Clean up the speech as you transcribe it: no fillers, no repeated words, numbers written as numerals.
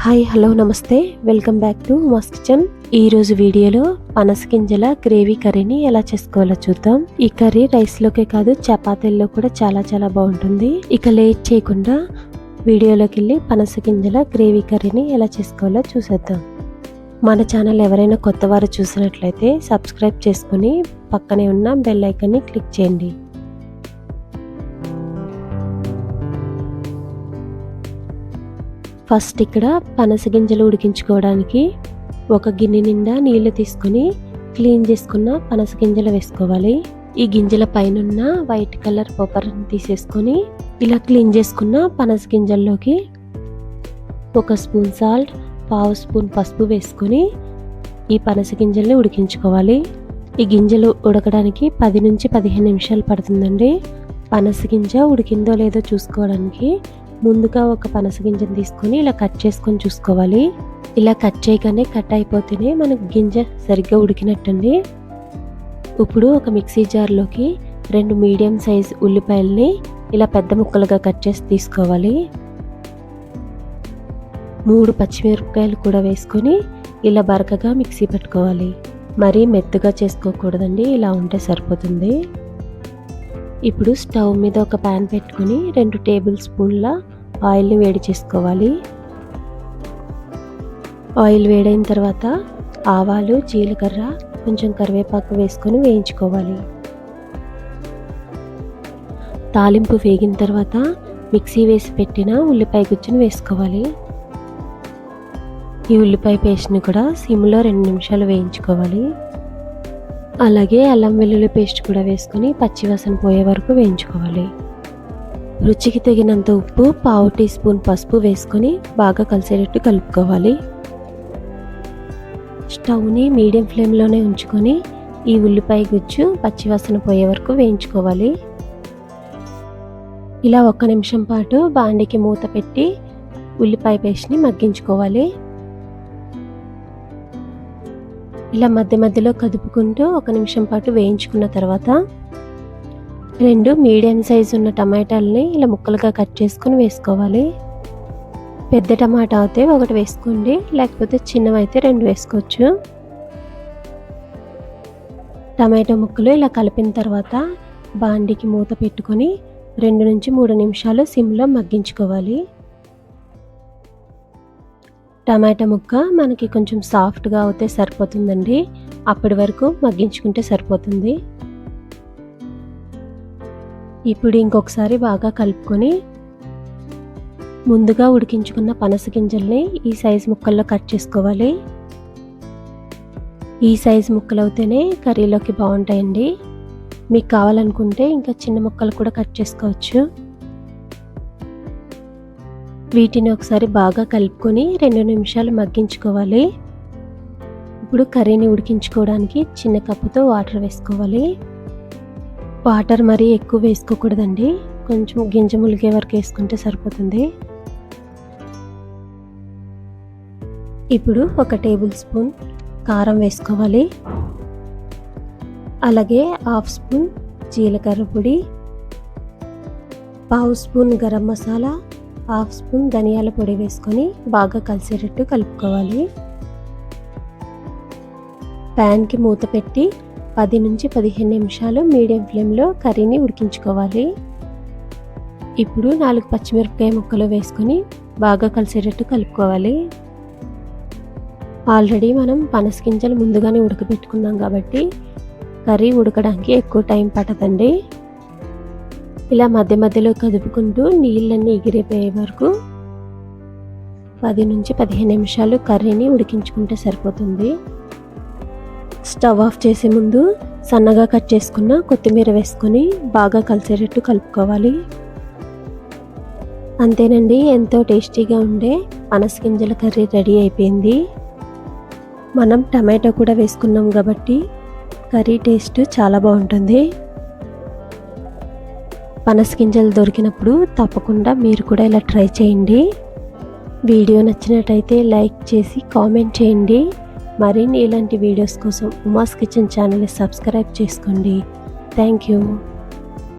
Hi hello నమస్తే, welcome back to Uma's kitchen. ఈరోజు వీడియోలో పనస గింజల గ్రేవీ కర్రీని ఎలా చేసుకోవాలో చూద్దాం. ఈ కర్రీ రైస్లోకే కాదు చపాతీల్లో కూడా చాలా బాగుంటుంది. ఇక లేట్ చేయకుండా వీడియోలోకి వెళ్ళి పనస గింజల గ్రేవీ కర్రీని ఎలా చేసుకోవాలో చూసేద్దాం. మన ఛానల్ ఎవరైనా కొత్త వారు చూసినట్లయితే సబ్స్క్రైబ్ చేసుకుని పక్కనే ఉన్న బెల్ ఐకాన్ని క్లిక్ చేయండి. ఫస్ట్ ఇక్కడ పనస గింజలు ఉడికించుకోవడానికి ఒక గిన్నె నిండా నీళ్లు తీసుకుని క్లీన్ చేసుకున్న పనస గింజలు వేసుకోవాలి. ఈ గింజల పైన వైట్ కలర్ పొపర్ని తీసేసుకొని ఇలా క్లీన్ చేసుకున్న పనస గింజల్లోకి 1 స్పూన్ సాల్ట్, 1/2 స్పూన్ పసుపు వేసుకొని ఈ పనస గింజల్ని ఉడికించుకోవాలి. ఈ గింజలు ఉడకడానికి 10 నుంచి 15 నిమిషాలు పడుతుందండి. పనస గింజ ఉడికిందో లేదో చూసుకోవడానికి ముందుగా ఒక పనస గింజను తీసుకొని ఇలా కట్ చేసుకొని చూసుకోవాలి. ఇలా కట్ చేయగానే కట్ అయిపోతేనే మనకు గింజ సరిగ్గా ఉడికినట్టండి. ఇప్పుడు ఒక మిక్సీ జార్లోకి 2 మీడియం సైజ్ ఉల్లిపాయల్ని ఇలా పెద్ద ముక్కలుగా కట్ చేసి తీసుకోవాలి. 3 పచ్చిమిరపకాయలు కూడా వేసుకొని ఇలా బరకగా మిక్సీ పెట్టుకోవాలి. మరీ మెత్తగా చేసుకోకూడదండి, ఇలా ఉంటే సరిపోతుంది. ఇప్పుడు స్టవ్ మీద ఒక ప్యాన్ పెట్టుకొని 2 టేబుల్ స్పూన్ల ఆయిల్ని వేడి చేసుకోవాలి. ఆయిల్ వేడైన తర్వాత ఆవాలు, జీలకర్ర, కొంచెం కరివేపాకు వేసుకొని వేయించుకోవాలి. తాలింపు వేగిన తర్వాత మిక్సీ వేసి పెట్టిన ఉల్లిపాయ గుజ్జును వేసుకోవాలి. ఈ ఉల్లిపాయ పేస్ట్ని కూడా సిమ్లో 2 నిమిషాలు వేయించుకోవాలి. అలాగే అల్లం వెల్లుల్లి పేస్ట్ కూడా వేసుకొని పచ్చివాసన పోయే వరకు వేయించుకోవాలి. రుచికి తగినంత ఉప్పు, 1/2 టీ స్పూన్ పసుపు వేసుకొని బాగా కలిసేటట్టు కలుపుకోవాలి. స్టవ్ని మీడియం ఫ్లేమ్లోనే ఉంచుకొని ఈ ఉల్లిపాయ గుజ్జు పచ్చివాసన పోయే వరకు వేయించుకోవాలి. ఇలా 1 నిమిషం పాటు బాండికి మూత పెట్టి ఉల్లిపాయ పేస్ట్ని మగ్గించుకోవాలి. ఇలా మధ్యలో కదుపుకుంటూ 1 నిమిషం పాటు వేయించుకున్న తర్వాత 2 మీడియం సైజు ఉన్న టమాటాలని ఇలా ముక్కలుగా కట్ చేసుకొని వేసుకోవాలి. పెద్ద టమాటా అయితే 1 వేసుకోండి, లేకపోతే చిన్నవైతే 2 వేసుకోవచ్చు. టమాటా ముక్కలు ఇలా కలిపిన తర్వాత బాండికి మూత పెట్టుకొని 2 నుంచి 3 నిమిషాలు సిమ్లో మగ్గించుకోవాలి. టమాటా ముక్క మనకి కొంచెం సాఫ్ట్గా అవుతే సరిపోతుందండి, అప్పటి వరకు మగ్గించుకుంటే సరిపోతుంది. ఇప్పుడు ఇంకొకసారి బాగా కలుపుకొని ముందుగా ఉడికించుకున్న పనస గింజల్ని ఈ సైజు ముక్కల్లో కట్ చేసుకోవాలి. ఈ సైజు ముక్కలు అవుతేనే కర్రీలోకి బాగుంటాయండి. మీకు కావాలనుకుంటే ఇంకా చిన్న ముక్కలు కూడా కట్ చేసుకోవచ్చు. వీటిని ఒకసారి బాగా కలుపుకొని 2 నిమిషాలు మగ్గించుకోవాలి. ఇప్పుడు కర్రీని ఉడికించుకోవడానికి చిన్న కప్పుతో వాటర్ వేసుకోవాలి. వాటర్ మరీ ఎక్కువ వేసుకోకూడదండి, కొంచెం గింజ ములిగే వరకు వేసుకుంటే సరిపోతుంది. ఇప్పుడు 1 టేబుల్ స్పూన్ కారం వేసుకోవాలి. అలాగే 1/2 స్పూన్ జీలకర్ర పొడి, 1/2 స్పూన్ గరం మసాలా, 1/2 స్పూన్ ధనియాల పొడి వేసుకొని బాగా కలిసేటట్టు కలుపుకోవాలి. ప్యాన్కి మూత పెట్టి 10 నుంచి 15 నిమిషాలు మీడియం ఫ్లేమ్లో కర్రీని ఉడికించుకోవాలి. ఇప్పుడు 4 పచ్చిమిరపకాయ ముక్కలు వేసుకొని బాగా కలిసేటట్టు కలుపుకోవాలి. ఆల్రెడీ మనం పనస గింజలు ముందుగానే ఉడకబెట్టుకున్నాం కాబట్టి కర్రీ ఉడకడానికి ఎక్కువ టైం పట్టదండి. ఇలా మధ్యలో కదుపుకుంటూ నీళ్ళన్నీ ఎగిరిపోయే వరకు 10 నుంచి 15 నిమిషాలు కర్రీని ఉడికించుకుంటే సరిపోతుంది. స్టవ్ ఆఫ్ చేసే ముందు సన్నగా కట్ చేసుకున్న కొత్తిమీర వేసుకొని బాగా కలిసేటట్టు కలుపుకోవాలి. అంతేనండి, ఎంతో టేస్టీగా ఉండే పనస గింజల కర్రీ రెడీ అయిపోయింది. మనం టమాటో కూడా వేసుకున్నాం కాబట్టి కర్రీ టేస్ట్ చాలా బాగుంటుంది. పనస గింజలు దొరికినప్పుడు తప్పకుండా మీరు కూడా ఇలా ట్రై చేయండి. వీడియో నచ్చినట్టయితే లైక్ చేసి కామెంట్ చేయండి. మరిన్ని ఇలాంటి వీడియోస్ కోసం ఉమాస్ కిచెన్ ఛానల్ని సబ్స్క్రైబ్ చేసుకోండి. Thank you.